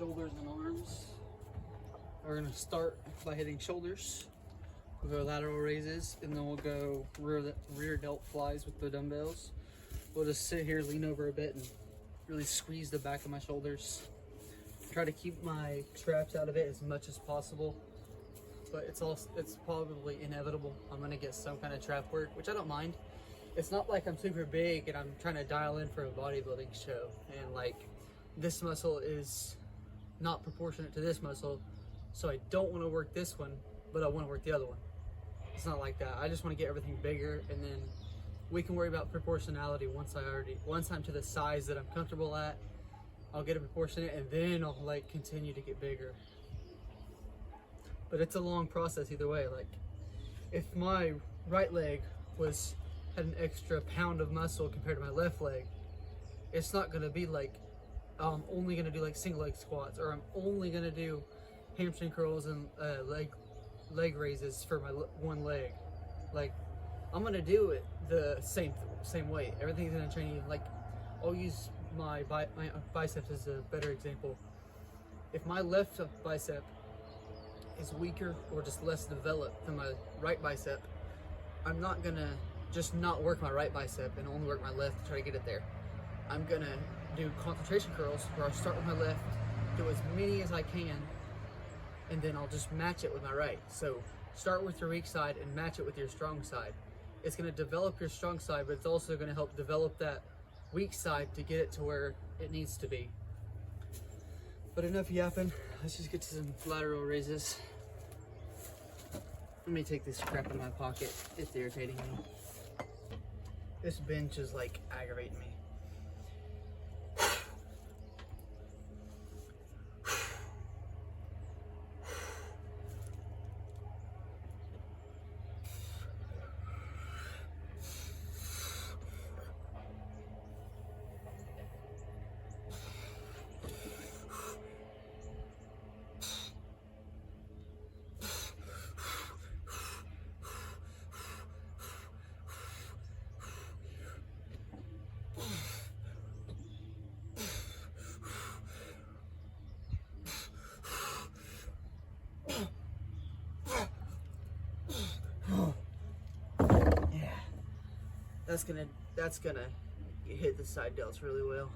shoulders and arms. We're gonna start by hitting shoulders. We'll go lateral raises, and then we'll go rear delt flies with the dumbbells. We'll just sit here, lean over a bit, and really squeeze the back of my shoulders. Try to keep my traps out of it as much as possible, but it's probably inevitable. I'm gonna get some kind of trap work, which I don't mind. It's not like I'm super big and I'm trying to dial in for a bodybuilding show, and like this muscle is not proportionate to this muscle, so I don't want to work this one, but I want to work the other one. It's not like that. I just want to get everything bigger, and then we can worry about proportionality once I'm to the size that I'm comfortable at. I'll get it proportionate, and then I'll like continue to get bigger. But it's a long process either way. Like if my right leg had an extra pound of muscle compared to my left leg, it's not gonna be like I'm only gonna do like single leg squats, or I'm only gonna do hamstring curls and leg raises for my one leg. Like I'm gonna do it the same way. Everything's gonna train. Like I'll use my biceps as a better example. If my left bicep is weaker or just less developed than my right bicep, I'm not gonna just not work my right bicep and only work my left to try to get it there. I'm gonna do concentration curls where I'll start with my left, do as many as I can, and then I'll just match it with my right. So start with your weak side and match it with your strong side. It's gonna develop your strong side, but it's also gonna help develop that weak side to get it to where it needs to be. But enough yapping, let's just get to some lateral raises. Let me take this crap in my pocket. It's irritating me. This bench is like aggravating me. That's gonna hit the side delts really well.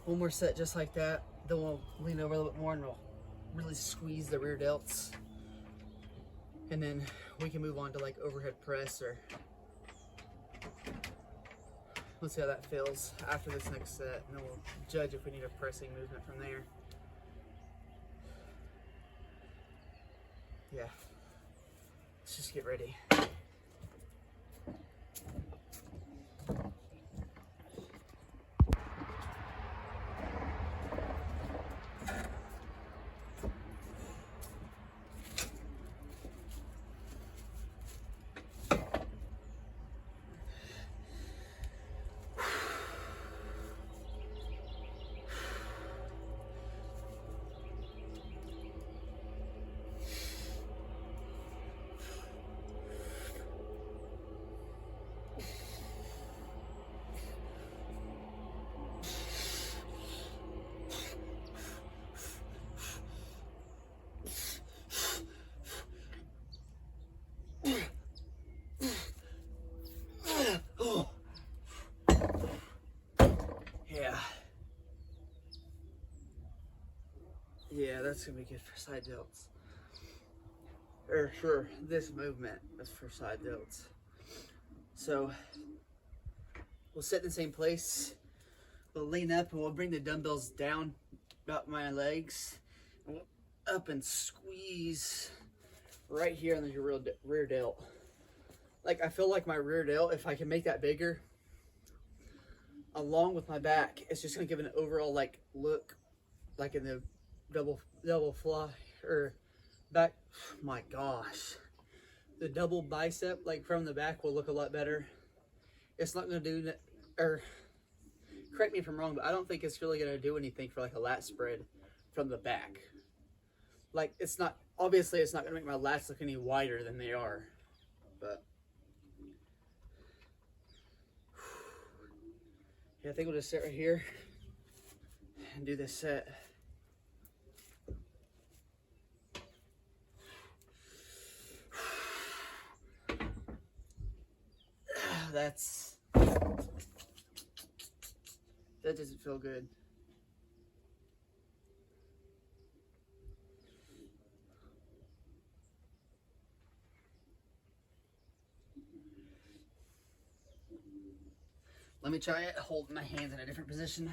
One more set just like that, then we'll lean over a little bit more and we'll really squeeze the rear delts. And then we can move on to like overhead press, or let's see how that feels after this next set, and then we'll judge if we need a pressing movement from there. Yeah, let's just get ready. Yeah, that's gonna be good for side delts. Or for this movement, that's for side delts. So we'll sit in the same place. We'll lean up and we'll bring the dumbbells down about my legs. And we'll up and squeeze right here on the rear delt. Like I feel like my rear delt, if I can make that bigger, along with my back, it's just gonna give an overall like look like in the double fly or back. My gosh, the double bicep like from the back will look a lot better. It's not gonna do that, or correct me if I'm wrong, but I don't think it's really gonna do anything for like a lat spread from the back. Like it's not, obviously it's not gonna make my lats look any wider than they are, but yeah, I think we'll just sit right here and do this set. That doesn't feel good. Let me try it holding my hands in a different position.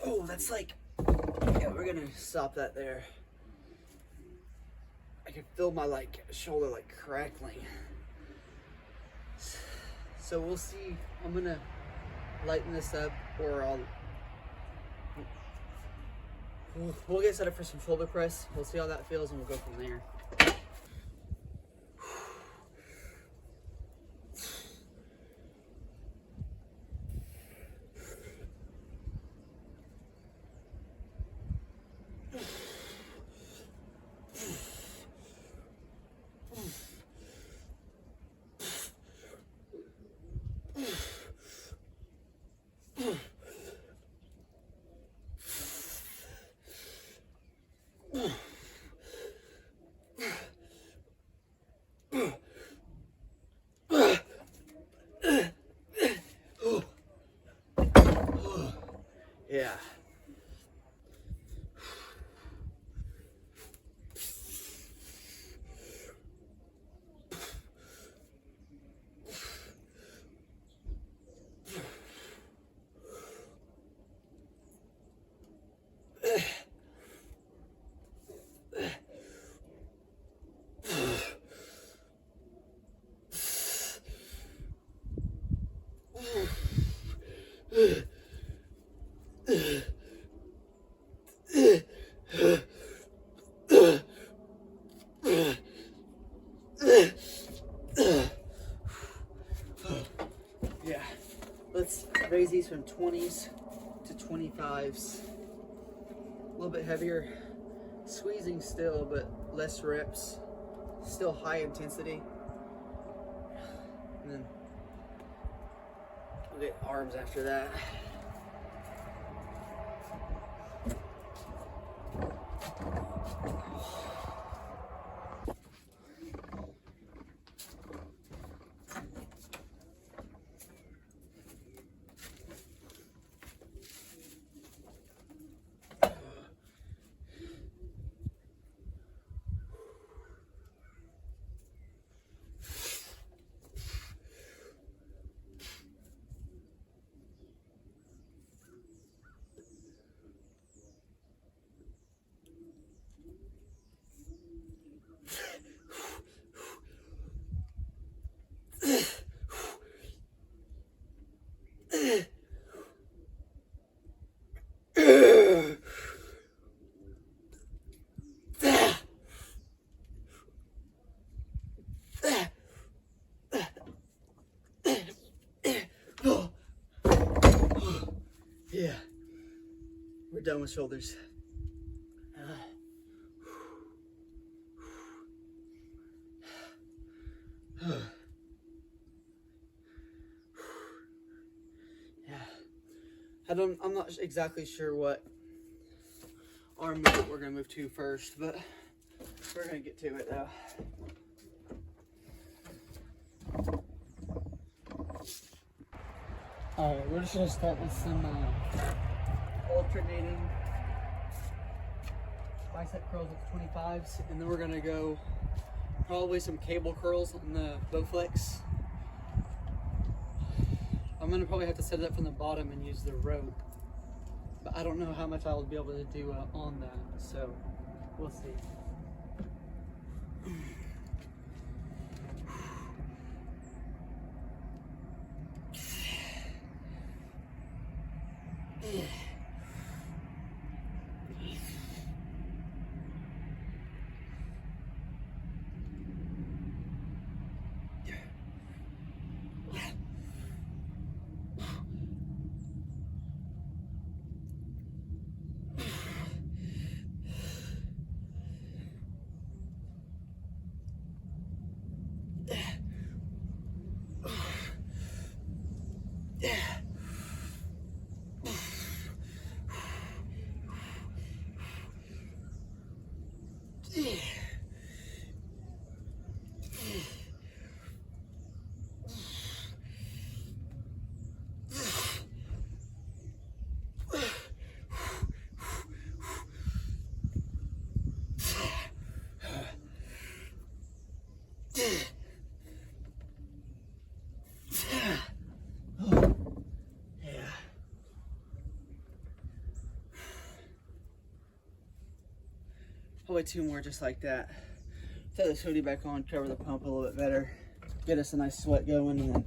Oh, that's like, yeah, we're gonna stop that there. I can feel my like shoulder like crackling. So we'll see. I'm gonna lighten this up, or we'll get set up for some shoulder press. We'll see how that feels, and we'll go from there. Yeah. Yeah, let's raise these from 20s to 25s. A little bit heavier, squeezing still, but less reps. Still high intensity. And then we'll get arms after that. Yeah, we're done with shoulders. Yeah, I'm not exactly sure what arm movement we're gonna move to first, but we're gonna get to it though. Alright, we're just gonna start with some alternating bicep curls with 25s, and then we're gonna go probably some cable curls on the Bowflex. I'm gonna probably have to set it up from the bottom and use the rope, but I don't know how much I'll be able to do on that, so we'll see. Probably 2 more just like that. Set this hoodie back on, cover the pump a little bit better, get us a nice sweat going, and then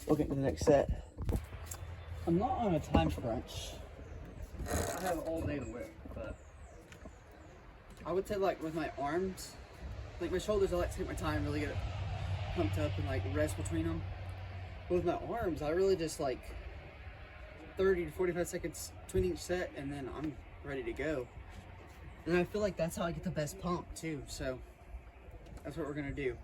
we'll get to the next set. I'm not on a time crunch. I have all day to work, but I would say like with my arms, like my shoulders, I like to take my time, really get it pumped up and like rest between them. But with my arms, I really just like 30 to 45 seconds between each set, and then I'm ready to go. And I feel like that's how I get the best pump too, so that's what we're gonna do.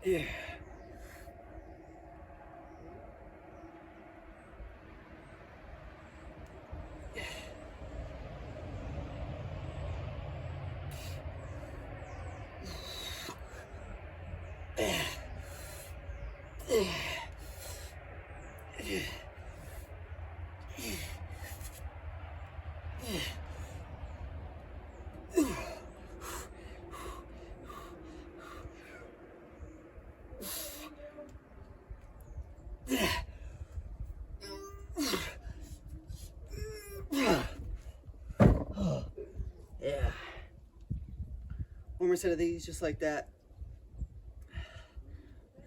Yeah. Yeah. One more set of these, just like that.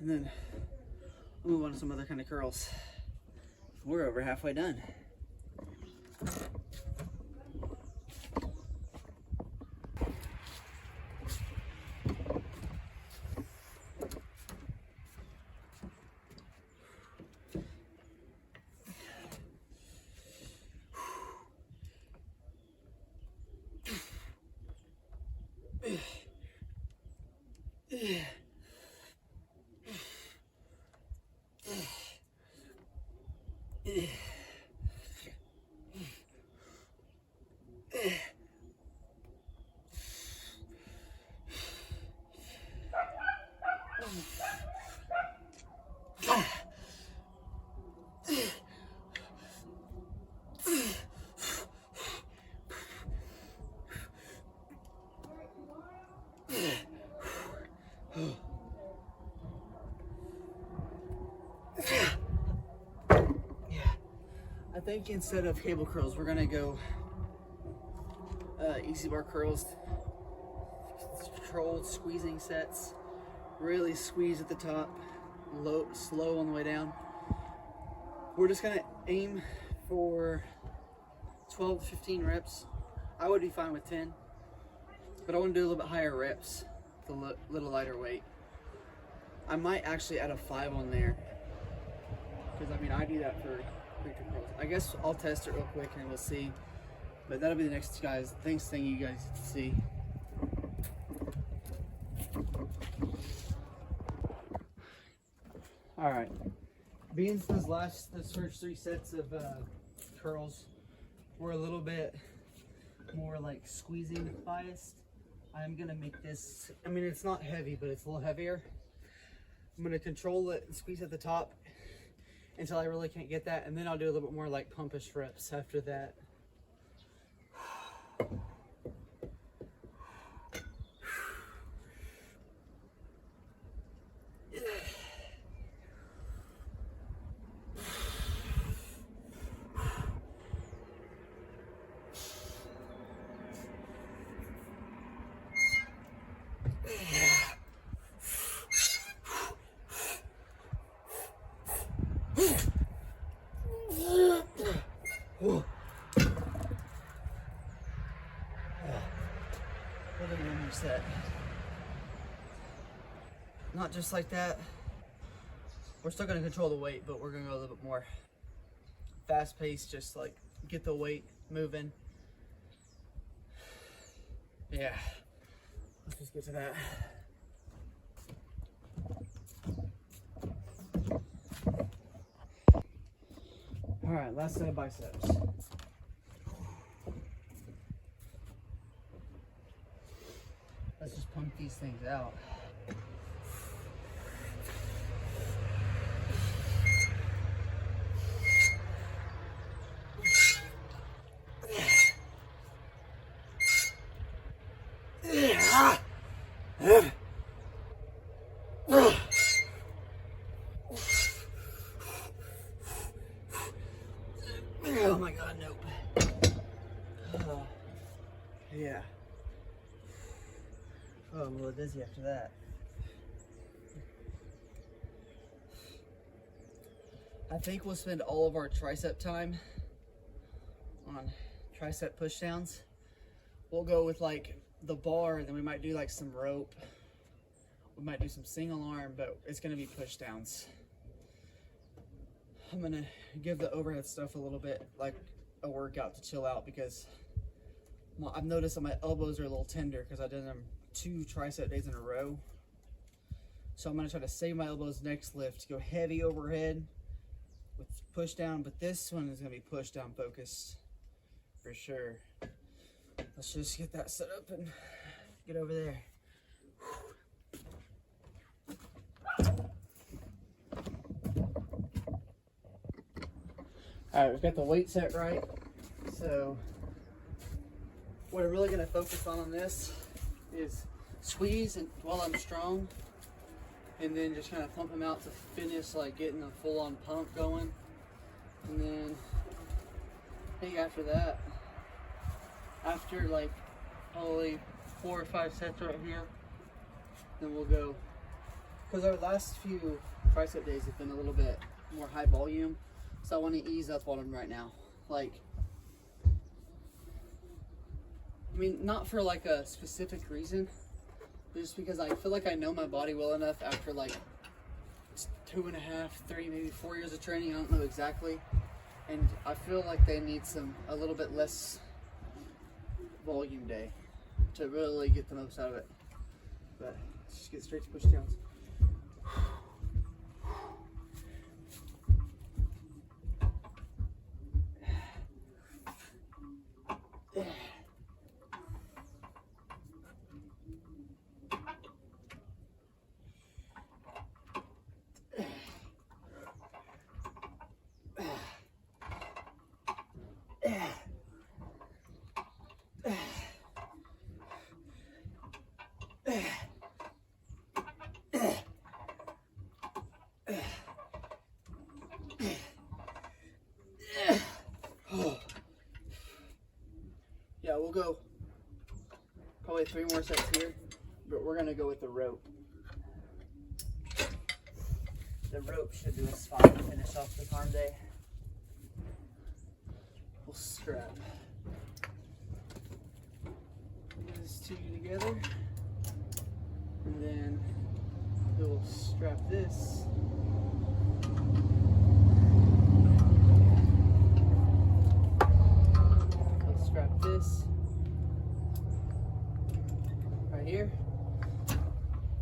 And then we'll move on to some other kind of curls. We're over halfway done. I think instead of cable curls, we're gonna go easy bar curls, controlled squeezing sets. Really squeeze at the top, slow on the way down. We're just gonna aim for 12 to 15 reps. I would be fine with 10, but I want to do a little bit higher reps, with a little lighter weight. I might actually add a 5 on there, because I mean I do that for preacher curls. I guess I'll test it real quick and we'll see. But that'll be the next thing you guys get to see. All right, being those first 3 sets of curls were a little bit more like squeezing biased, I'm gonna make this, I mean it's not heavy, but it's a little heavier. I'm gonna control it and squeeze at the top until I really can't get that, and then I'll do a little bit more like pumpish reps after that. Really one more set. Not just like that. We're still gonna control the weight, but we're gonna go a little bit more fast paced, just like get the weight moving. Yeah, let's just get to that. All right, last set of biceps. Let's just pump these things out. Oh my God, nope. Yeah. Oh, I'm a little dizzy after that. I think we'll spend all of our tricep time on tricep pushdowns. We'll go with like the bar, and then we might do like some rope. We might do some single arm, but it's gonna be pushdowns. I'm gonna give the overhead stuff a little bit like a workout to chill out, because I've noticed that my elbows are a little tender because I did them 2 tricep days in a row. So I'm gonna try to save my elbows next lift, go heavy overhead with push down, but this one is gonna be push down focused for sure. Let's just get that set up and get over there. All right, we've got the weight set right. So what I'm really gonna focus on this is squeeze and while I'm strong, and then just kind of pump them out to finish, like getting a full-on pump going. And then I think after that, after like probably 4 or 5 sets right here, then we'll go, because our last few tricep days have been a little bit more high volume, so I want to ease up on them right now. Like, I mean, not for like a specific reason, but just because I feel like I know my body well enough after like 2.5, 3, maybe 4 years of training. I don't know exactly, and I feel like they need a little bit less volume day to really get the most out of it. But let's just get straight to push downs. Yeah, we'll go probably 3 more sets here, but we're gonna go with the rope. The rope should do us fine to finish off this arm day. We'll strap these 2 together, and then we'll strap this. We'll strap this right here.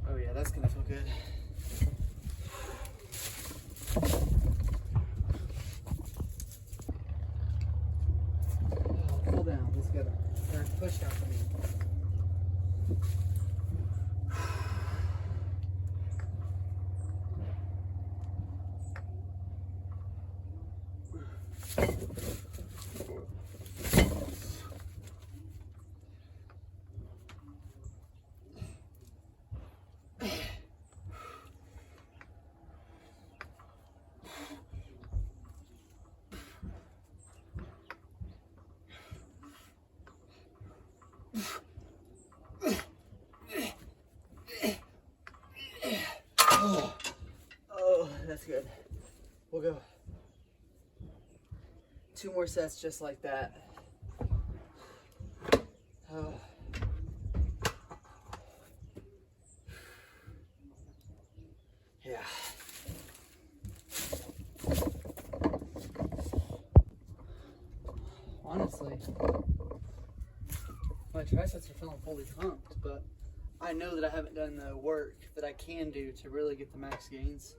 Oh yeah, that's gonna feel good. Pull down, let's get them. They're pushed out for me. Oh, that's good. We'll go 2 more sets just like that. Oh. Yeah. Honestly, my triceps are feeling fully pumped, but I know that I haven't done the work that I can do to really get the max gains.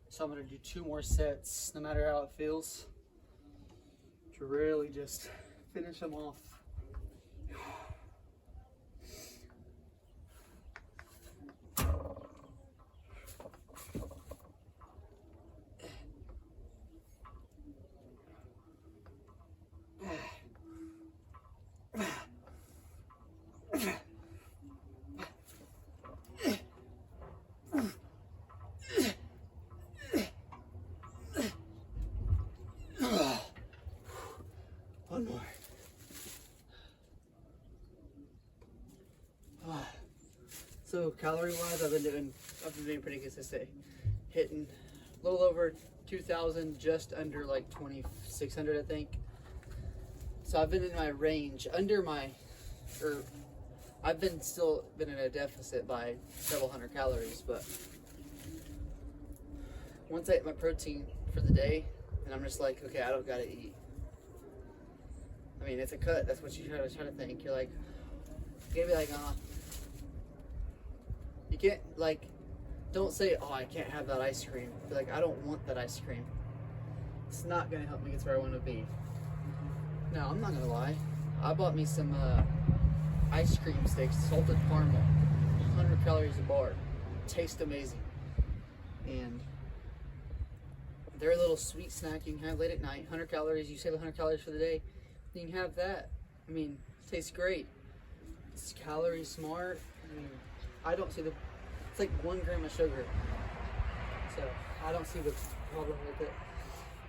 So I'm gonna do 2 more sets, no matter how it feels, to really just finish them off. One more. So calorie-wise, I've been doing pretty consistent, hitting a little over 2,000, just under like 2,600, I think. So I've been in my range, I've been in a deficit by several hundred calories, but once I hit my protein for the day, and I'm just like, okay, I don't gotta eat. I mean, it's a cut. That's what you try to think. You're like, you're gonna be like, you can't, like, don't say, oh, I can't have that ice cream. Be like, I don't want that ice cream. It's not gonna help me get to where I want to be. Now, I'm not gonna lie. I bought me some ice cream sticks, salted caramel, 100 calories a bar. Taste amazing. And they're a little sweet snack you can have late at night. 100 calories, you save 100 calories for the day. You can have that. I mean, it tastes great. It's calorie smart. I mean, I don't see it's like 1 gram of sugar. So I don't see the problem with it.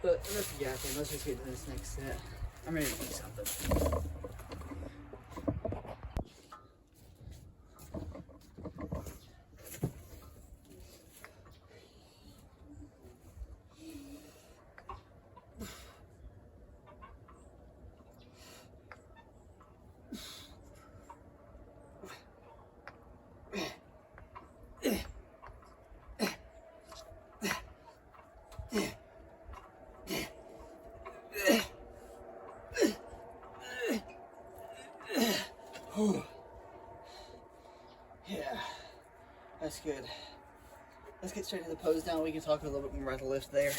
But enough yapping, let's just get to this next set. I'm ready to do something. Yeah, that's good. Let's get straight to the pose now. We can talk a little bit more about the lift there.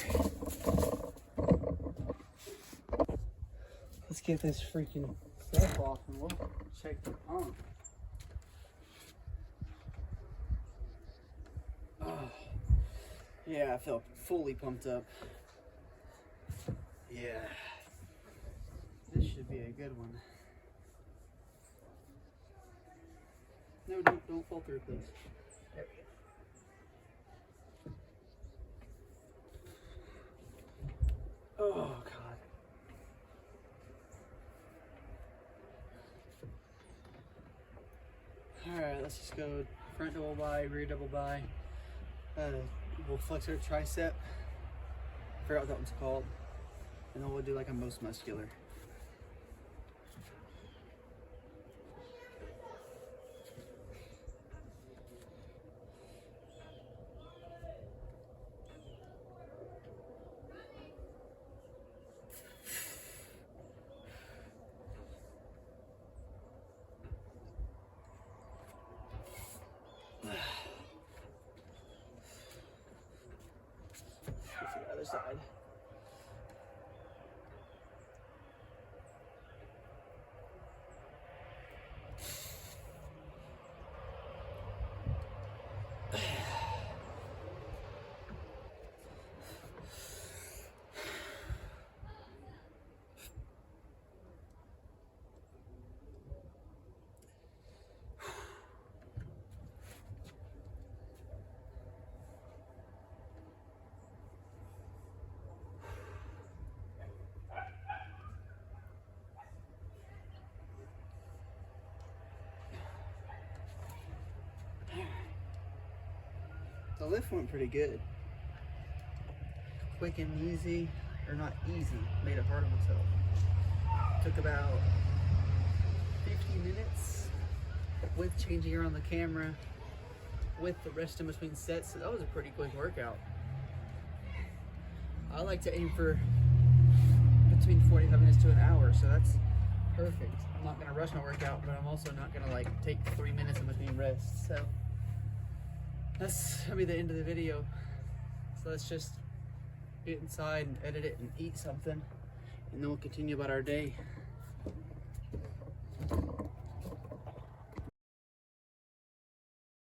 Let's get this freaking stuff off and we'll check the pump. Oh, yeah, I feel fully pumped up. Yeah, this should be a good one. No, don't fall through, please. There we go. Oh, God. Alright, let's just go front double bi, rear double bi. We'll flex our tricep. I forgot what that one's called. And then we'll do like a most muscular. Other side. The lift went pretty good. quick and easy, or not easy, made it hard on myself. Took about 50 minutes with changing around the camera, with the rest in between sets, so that was a pretty quick workout. I like to aim for between 45 minutes to an hour, so that's perfect. I'm not gonna rush my workout, but I'm also not gonna like take 3 minutes in between rests. So that's gonna be the end of the video. So let's just get inside and edit it and eat something, and then we'll continue about our day.